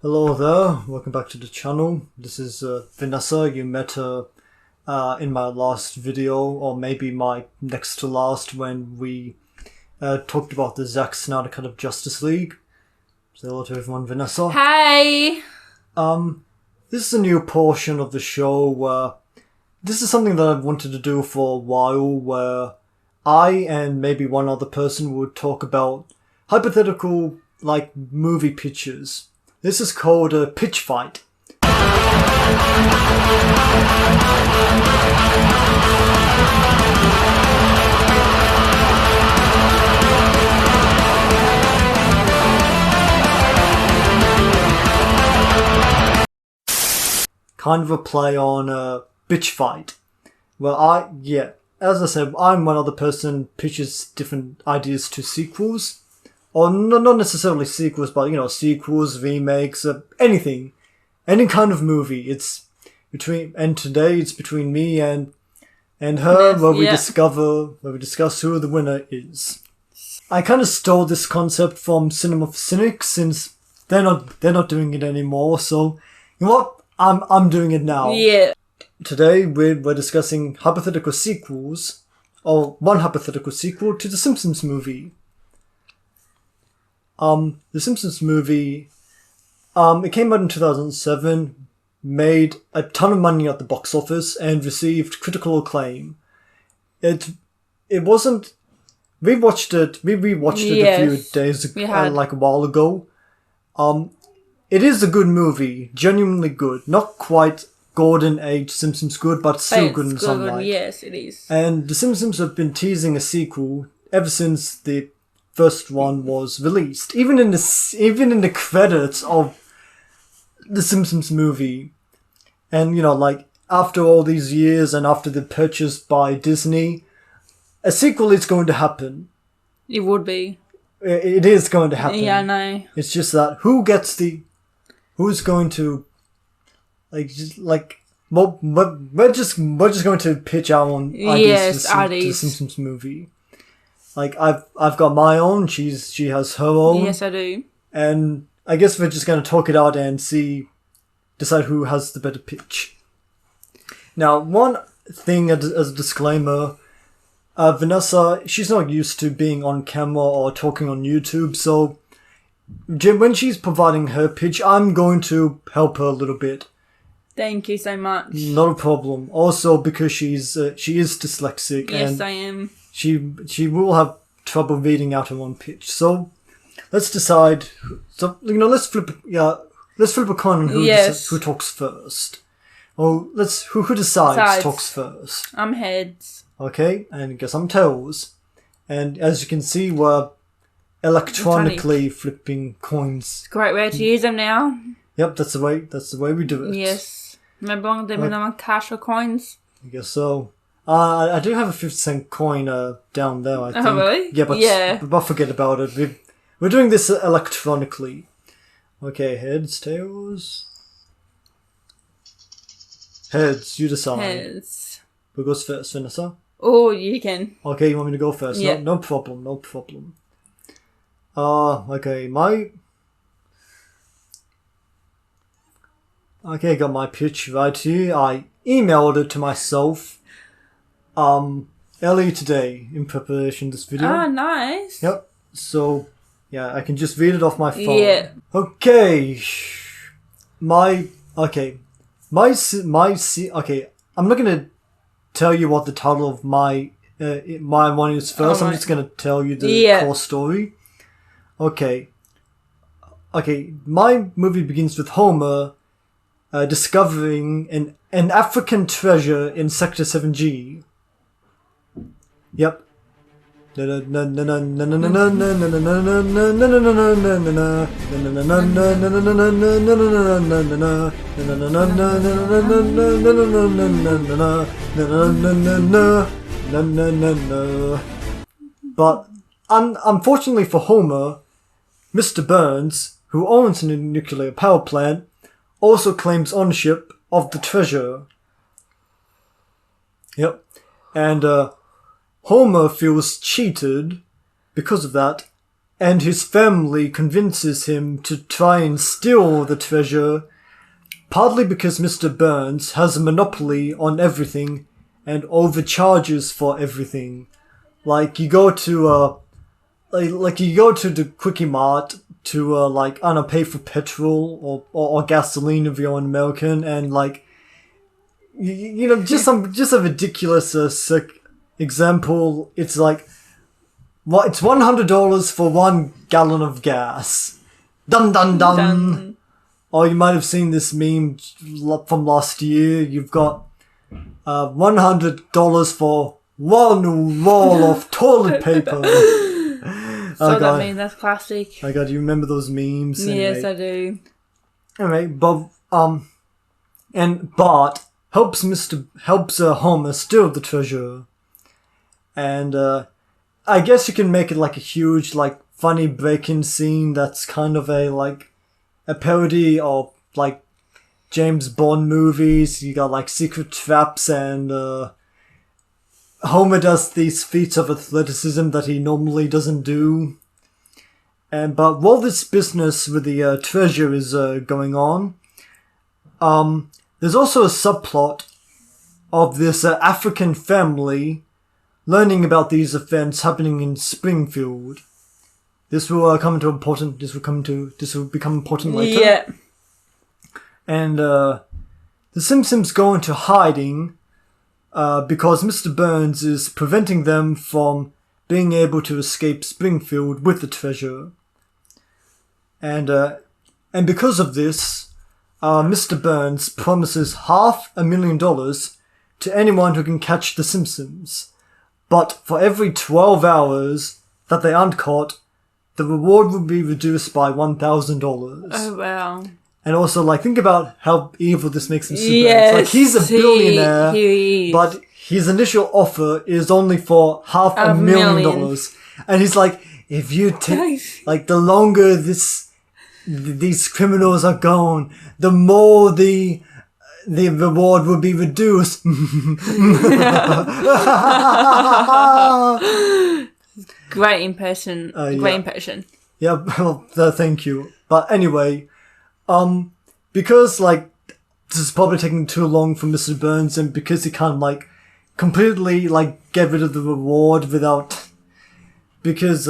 Hello there, welcome back to the channel. This is Vanessa. You met her in my last video, or maybe my next to last, when we talked about the Zack Snyder cut of Justice League. Say hello to everyone, Vanessa. Hey! This is a new portion of the show where this is something that I've wanted to do for a while, where I and maybe one other person would talk about hypothetical, like, movie pitches. This is called a pitch fight. Kind of a play on a bitch fight. Well, as I said, I'm one other person pitches different ideas to sequels. Or not necessarily sequels, but, sequels, remakes, anything. Any kind of movie. Today it's between me and her, where we discuss who the winner is. I kind of stole this concept from Cinema for Cynics, since they're not doing it anymore, so, you know what? I'm doing it now. Yeah. Today we're discussing hypothetical sequels, or one hypothetical sequel to the Simpsons movie. The Simpsons movie, it came out in 2007, made a ton of money at the box office, and received critical acclaim. It wasn't... We rewatched it a few days ago, like a while ago. It is a good movie, genuinely good. Not quite golden age Simpsons good, but still good in some light. Yes, it is. And the Simpsons have been teasing a sequel ever since the first one was released. Even in the credits of the Simpsons movie. And, after all these years and after the purchase by Disney, a sequel is going to happen. It would be. It is going to happen. Yeah, I know. It's just that who's going to, we're just going to pitch our own ideas to the Simpsons movie. Like, I've got my own, she has her own. Yes, I do. And I guess we're just going to talk it out and decide who has the better pitch. Now, one thing as a disclaimer, Vanessa, she's not used to being on camera or talking on YouTube, so when she's providing her pitch, I'm going to help her a little bit. Thank you so much. Not a problem. Also, because she is dyslexic. Yes, and I am. She will have trouble reading out her own pitch. So let's decide. So let's flip a coin on who talks first. Or who decides talks first. I'm heads. Okay, and I guess I'm tails. And as you can see, we're electronically flipping coins. Great way to use them now. Yep, that's the way we do it. Yes. Remember when they were on cash or coins? I guess so. I do have a 50-cent coin down there, I think. Oh, really? Yeah, but forget about it. We're doing this electronically. Okay, heads, tails. Heads, you decide. Heads. Who goes first, Vanessa? Oh, you can. Okay, you want me to go first? Yeah. No problem. Okay, Okay, got my pitch right here. I emailed it to myself earlier today in preparation of this video. Ah, nice. Yep. So, yeah, I can just read it off my phone. Yeah. Okay. Okay, I'm not gonna tell you what the title of my one is first. I'm just gonna tell you the core story. Okay, my movie begins with Homer discovering an African treasure in Sector 7G. Yep. But unfortunately for Homer, Mr. Burns, who owns a nuclear power plant, also claims ownership of the treasure. Yep. And Homer feels cheated because of that, and his family convinces him to try and steal the treasure, partly because Mr. Burns has a monopoly on everything and overcharges for everything. Like you go to you go to the Quickie Mart to I don't know, pay for petrol or gasoline if you're an American, and like you know, just a ridiculous example. It's like, well, it's $100 for 1 gallon of gas. Dun dun dun. Dun. Or you might have seen this meme from last year. You've got $100 for 1 roll of toilet paper. So that means that's classic. Oh God, do you remember those memes? Yes, I do. Anyway, Bart helps Homer steal the treasure, and I guess you can make it like a huge, like, funny break-in scene that's kind of a parody of like James Bond movies. You got like secret traps, and Homer does these feats of athleticism that he normally doesn't do. But while this business with the treasure is going on, there's also a subplot of this African family learning about these events happening in Springfield. This will become important later. Yeah. And the Simpsons go into hiding because Mr. Burns is preventing them from being able to escape Springfield with the treasure. And because of this, Mr. Burns promises $500,000 to anyone who can catch the Simpsons. But for every 12 hours that they aren't caught, the reward will be reduced by $1,000. Oh, wow. And also, like, think about how evil this makes Mr. Yes, Burns. Like, he's a billionaire, he is. but his initial offer is only for $500,000. And he's like, if you take, like, the longer these criminals are gone, the more the reward will be reduced. Great impression. Great impression. Yeah, well, thank you. But anyway, because, like, this is probably taking too long for Mr. Burns, and because he can't, like, completely, like, get rid of the reward because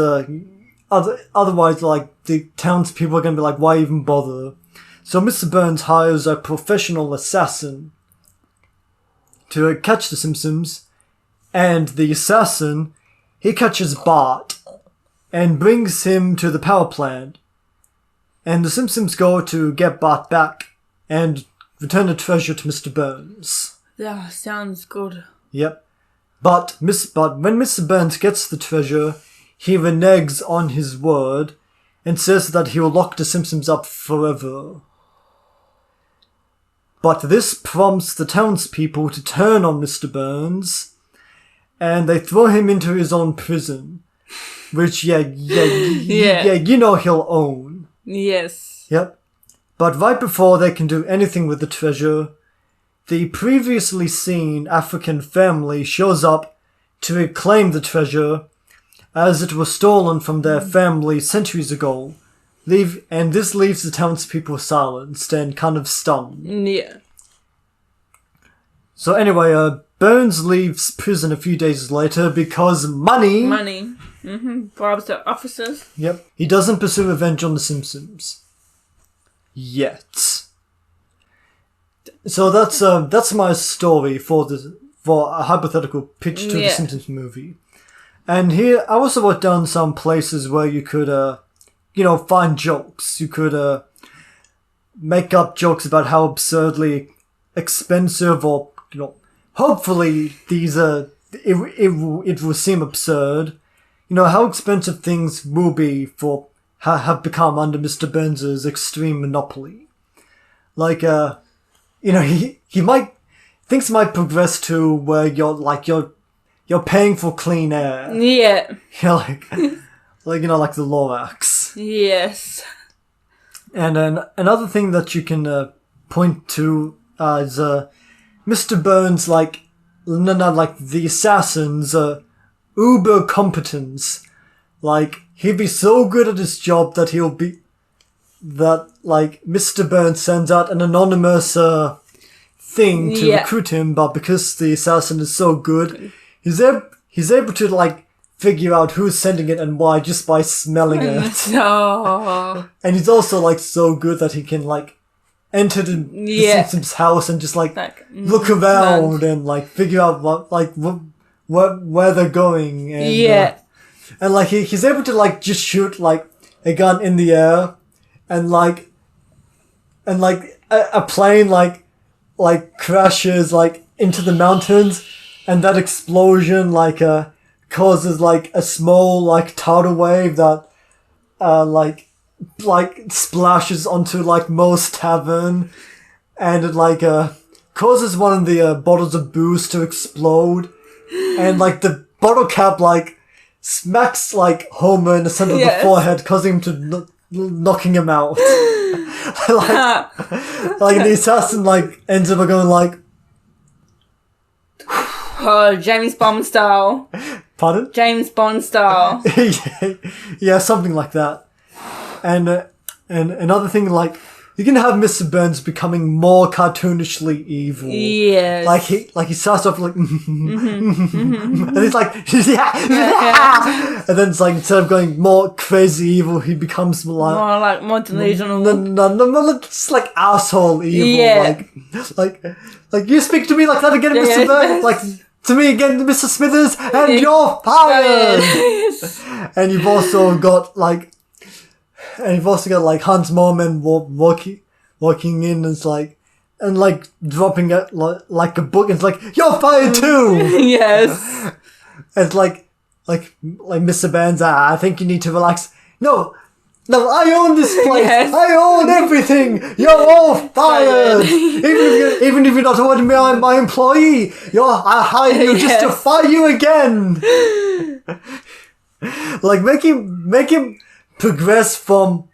otherwise, like, the townspeople are gonna be like, why even bother? So Mr. Burns hires a professional assassin to catch the Simpsons, and the assassin, he catches Bart and brings him to the power plant. And the Simpsons go to get Bart back and return the treasure to Mr. Burns. Yeah, sounds good. Yep. But when Mr. Burns gets the treasure, he reneges on his word and says that he will lock the Simpsons up forever. But this prompts the townspeople to turn on Mr. Burns, and they throw him into his own prison, which, you know he'll own. Yes. Yep. But right before they can do anything with the treasure, the previously seen African family shows up to reclaim the treasure, as it was stolen from their family centuries ago. And this leaves the townspeople silenced and kind of stunned. Yeah. So anyway, Burns leaves prison a few days later because money. Money. Bribes the officers. Yep. He doesn't pursue revenge on the Simpsons. Yet. So that's my story for a hypothetical pitch to the Simpsons movie. And here, I also wrote down some places where you could, find jokes. You could, make up jokes about how absurdly expensive or, hopefully these, it will seem absurd. How expensive things will be have become under Mr. Burns' extreme monopoly. Like, things might progress to where you're paying for clean air. Yeah. Like the Lorax. Yes. And then another thing that you can point to is Mr. Burns, the assassin's uber competence. Like, he'd be so good at his job that Mr. Burns sends out an anonymous thing to recruit him, but because the assassin is so good, he's able to like figure out who's sending it and why just by smelling it. And he's also like so good that he can like enter the Simpsons house and just like look around and like figure out where they're going. And, and like he's able to like just shoot like a gun in the air and a plane like crashes like into the mountains, and that explosion causes like a small like tidal wave that splashes onto like Moe's tavern, and it causes one of the bottles of booze to explode, and like the bottle cap like smacks like Homer in the center of the forehead, causing him to knocking him out. like the assassin like ends up going like, oh, James Bond style. Pardon? James Bond style. yeah, something like that. And another thing, like, you can have Mr. Burns becoming more cartoonishly evil. Yes. Like he starts off like, and he's like, and then it's like, instead of going more crazy evil, he becomes more delusional. No, just like asshole evil. Yeah. Like you speak to me like that again, Mr. Burns. Like to me again, Mr. Smithers, and you're fired. And you've also got like. And you've also got like Hans Moorman walking in and dropping it like a book. And it's like, you're fired too. Yes. It's like Mr. Burns. I think you need to relax. No, I own this place. Yes. I own everything. You're all fired. even if you're not my employee, I hired you just to fire you again. Like make him progress from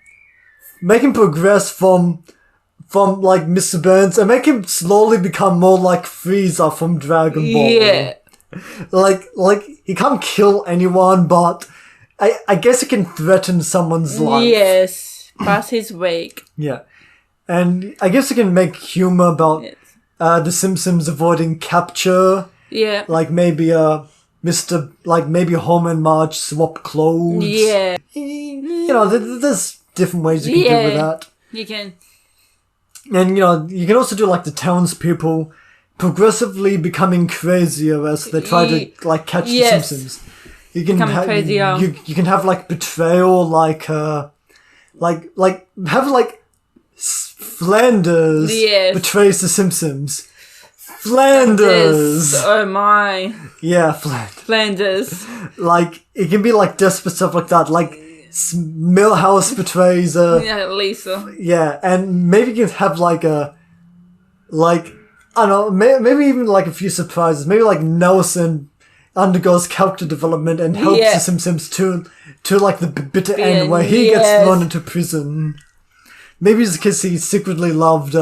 like Mr. Burns, and make him slowly become more like Frieza from Dragon Ball. Yeah. Like he can't kill anyone, but I guess he can threaten someone's life. Yes. Pass his wake. Yeah. And I guess he can make humor about the Simpsons avoiding capture. Yeah. Like maybe maybe Homer and Marge swap clothes. Yeah. You know, there's different ways you can do with that. You can. And, you know, you can also do like the townspeople progressively becoming crazier as they try to like catch the Simpsons. You can you can have like betrayal, have Flanders betrays the Simpsons. Flanders. Yes. Oh my. Yeah, Flanders. Like it can be like desperate stuff like that. Like Millhouse betrays Lisa. Yeah, and maybe you can have I don't know, maybe even like a few surprises. Maybe like Nelson undergoes character development and helps the Simpsons to like the bitter end where he gets thrown into prison. Maybe it's because he secretly loved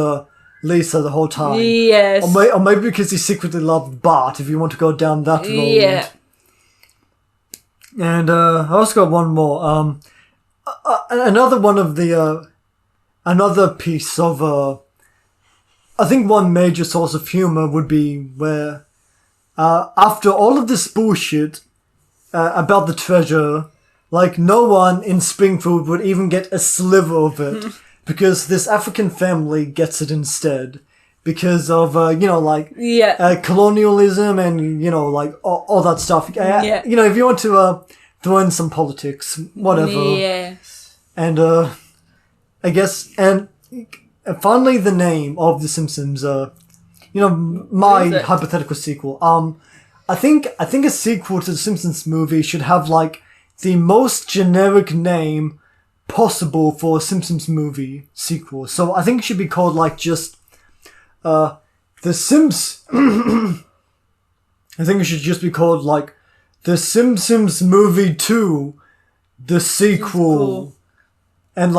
Lisa the whole time. Yes. Or maybe because he secretly loved Bart, if you want to go down that road. Yeah. And I also got one more. Another one of the another piece of I think one major source of humor would be where after all of this bullshit about the treasure, like no one in Springfield would even get a sliver of it because this African family gets it instead because of colonialism and all that stuff. You know, if you want to throw in some politics, whatever. Yes. And I guess and finally the name of The Simpsons. My hypothetical sequel. I think a sequel to The Simpsons movie should have like the most generic name possible for a Simpsons movie sequel. So I think it should be called like just The Sims. I think it should just be called like The Simpsons Movie 2, the sequel. And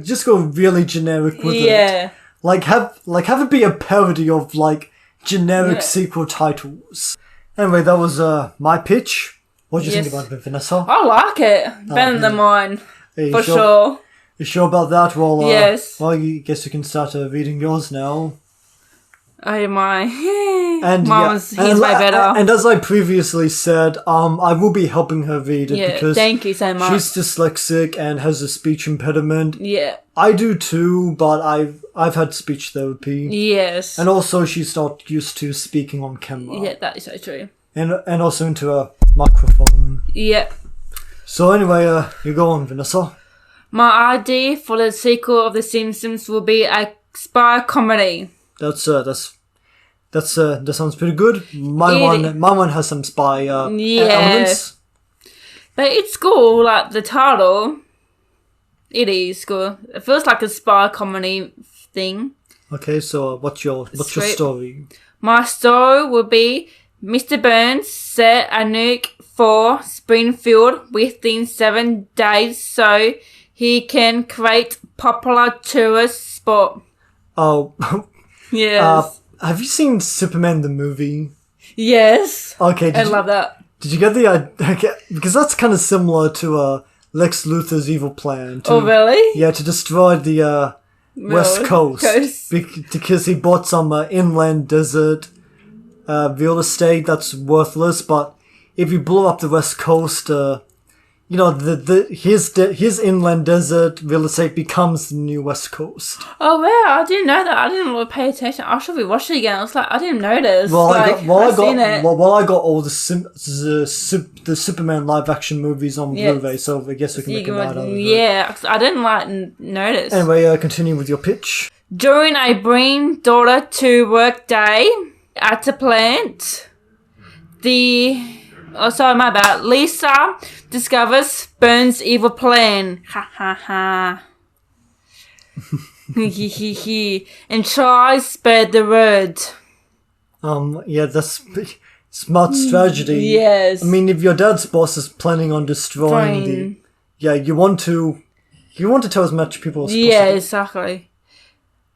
just go really generic with it. Like have it be a parody of like generic sequel titles. Anyway, that was my pitch. What do you think Yes. about it, Vanessa? I like it. Better than mine. Are you For sure? sure. You sure about that? Well, Yes. Well, I guess you can start reading yours now. Oh my. And Mine he's way better. And as I previously said, I will be helping her read it Yeah, because thank you so much. she's dyslexic and has a speech impediment. Yeah. I do too, but I've had speech therapy, Yes. and also she's not used to speaking on camera. Yeah, that is so true. And also into a microphone. Yeah. So anyway, you go on, Vanessa. My idea for the sequel of The Simpsons will be a spy comedy. That sounds pretty good. My one has some spy elements. But it's cool, like the title. It is cool. It feels like a spy comedy thing. Okay, so what's your story? My story will be Mr. Burns set a nuke for Springfield within 7 days so he can create popular tourist spot. Oh, Yes. have you seen Superman the movie? Yes. Okay, I love that. Did you get the idea? Because that's kind of similar to Lex Luthor's evil plan. Oh, really? Yeah, to destroy the West Coast. Because he bought some inland desert real estate that's worthless. But if you blow up the West Coast, his inland desert real estate becomes the new West Coast. Oh, wow. I didn't know that. I didn't really pay attention. I should be watching it again. I was like, I didn't notice. I got all the Superman live action movies on Blu-ray, so I guess we can make a note out of it. Yeah, 'cause I didn't notice. Anyway, continue with your pitch. During a bring daughter to work day at a plant, my bad. Lisa discovers Burns' evil plan. Ha ha ha. And tries to spread the word. Yeah, that's smart strategy. Yes. I mean, if your dad's boss is planning on destroying you want to tell as much people as possible. Yeah, exactly.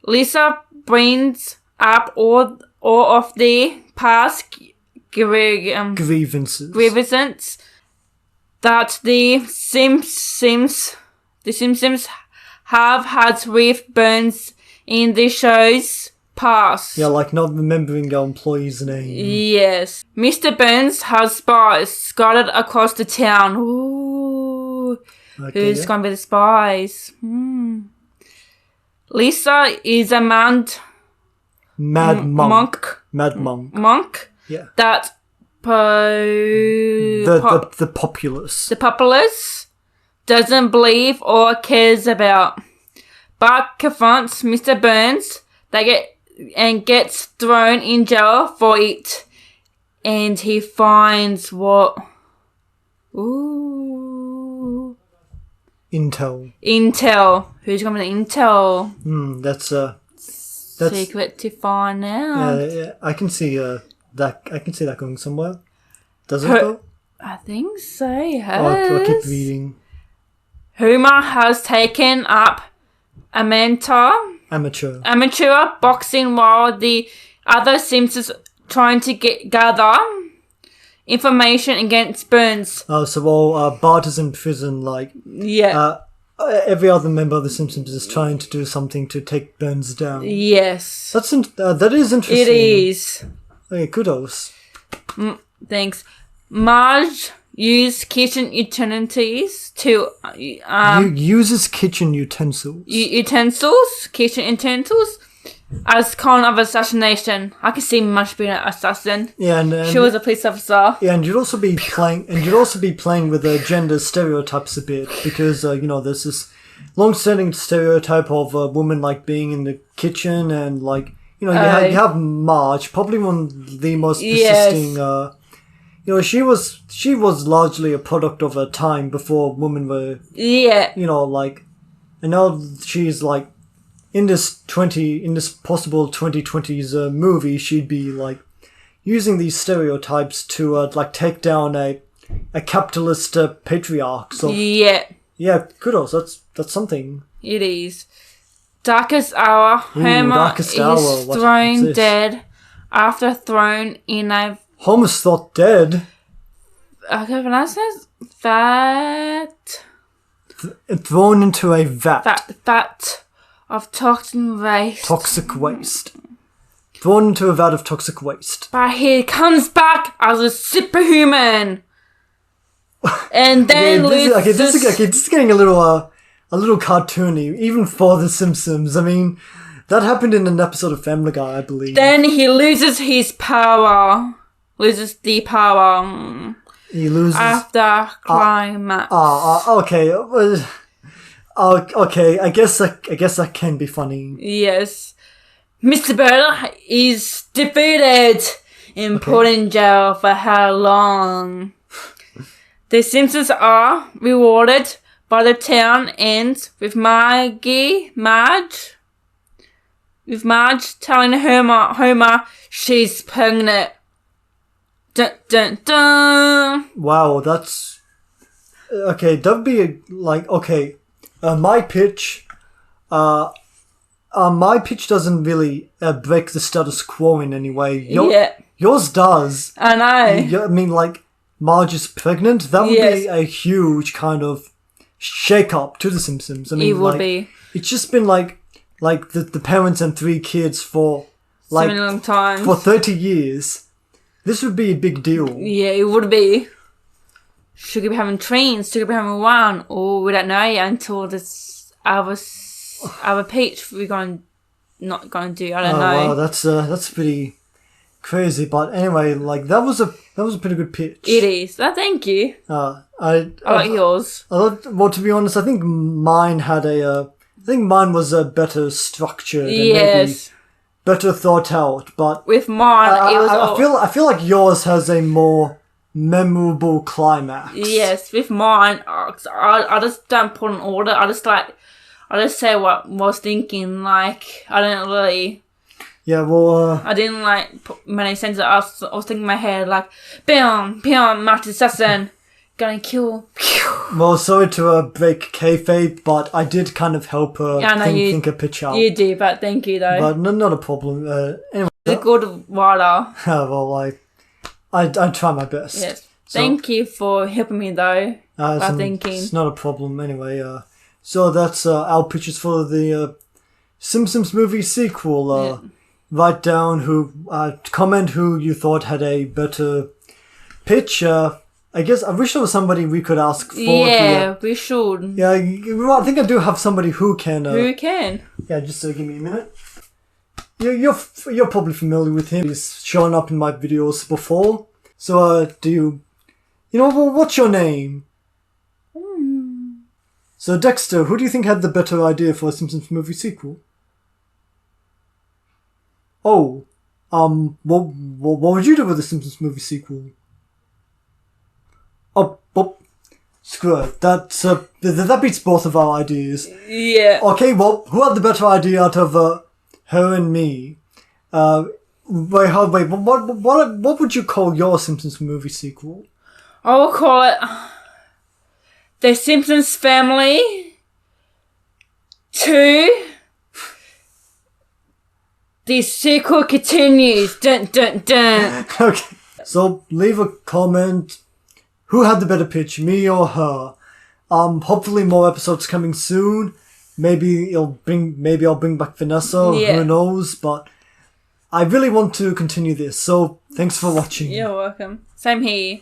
Lisa brings up all of the past grievances that the Simpsons have had with Burns in the show's past. Yeah, like not remembering our employee's name. Yes. Mr. Burns has spies scattered across the town. Ooh. Okay, Who's going to be the spies? Lisa is a mad monk. Monk. Yeah. That the populace. The populace doesn't believe or cares about, but confronts Mr. Burns. Gets thrown in jail for it, and he finds what? Ooh. Intel. Who's gonna be the Intel? That's secret to find out. Yeah, I can see that. I can see that going somewhere. Does it though? I think so. I'll keep reading. Homer has taken up amateur boxing while the other Simpsons trying to gather information against Burns. So Bart is in prison. Every other member of the Simpsons is trying to do something to take Burns down. Yes. That is interesting. It is. Okay, kudos. Thanks. Marge used kitchen utensils to... uses kitchen utensils. Kitchen utensils, as kind of assassination. I can see Marge being an assassin. Yeah, and she was a police officer. Yeah, and you'd also be playing with gender stereotypes a bit because there's this long-standing stereotype of a woman being in the kitchen and you have Marge, probably one of the most persisting. She was largely a product of a time before women were. Yeah. And now she's in this possible 2020s movie, she'd be using these stereotypes to take down a capitalist patriarch. So yeah, kudos. That's something. It is. Darkest Hour. Homer is thrown dead after thrown in a... Homer's thought dead? Okay, Vanessa's fat. Thrown into a vat. Fat of toxin waste. Toxic waste. Thrown into a vat of toxic waste. But he comes back as a superhuman. And then this is getting a little cartoony, even for The Simpsons. I mean, that happened in an episode of Family Guy, I believe. Then he loses his power. Loses the power. He loses after climax. Okay. Okay. I guess that can be funny. Yes, Mr. Bird is defeated and put in jail for how long? The Simpsons are rewarded by the town ends with Marge telling Homer she's pregnant. Dun, dun, dun. Wow, that's okay. That'd be okay. My pitch doesn't really break the status quo in any way. Yours does. I know. I mean, Marge is pregnant. That would be a huge kind of shake-up to The Simpsons. I mean, it would be. It's just been the parents and 3 kids for so many long times. For 30 years. This would be a big deal. Yeah, it would be. Should we be having trains? Should we be having one? Or we don't know yet until this other pitch we're not going to do. I don't know. Wow, that's pretty crazy. But anyway, that was a pretty good pitch. It is. Thank you. I like yours. Well, to be honest, I think mine was a better structured. Yes. And better thought out, but with mine, it was. I feel like yours has a more memorable climax. Yes, with mine, I just don't put an order. I just say what I was thinking. I didn't really. Yeah, well. I didn't put many sentences. I was thinking in my head bam, bam, Martin Sasson, gonna kill. Well, sorry to break kayfabe, but I did kind of help her think a pitch out. You do, but thank you though. But not a problem. Anyway, the good writer. Well, I try my best. Yes. Thank you for helping me though. By thinking. It's not a problem anyway. So that's our pitches for the Simpsons movie sequel. Write down comment who you thought had a better pitch. I guess I wish there was somebody we could ask for. Yeah, we should. Yeah, I think I do have somebody who can. Who can? Yeah, just give me a minute. You're probably familiar with him. He's shown up in my videos before. So what's your name? So Dexter, who do you think had the better idea for a Simpsons movie sequel? Oh, what would you do with the Simpsons movie sequel? Oh, screw it. That beats both of our ideas. Yeah. Okay, well, who had the better idea out of her and me? Wait, what would you call your Simpsons movie sequel? I will call it The Simpsons Family 2. The sequel continues. Dun dun dun. Okay. So leave a comment. Who had the better pitch, me or her? Hopefully more episodes coming soon. Maybe I'll bring back Vanessa. Yeah. Who knows? But I really want to continue this. So thanks for watching. You're welcome. Same here.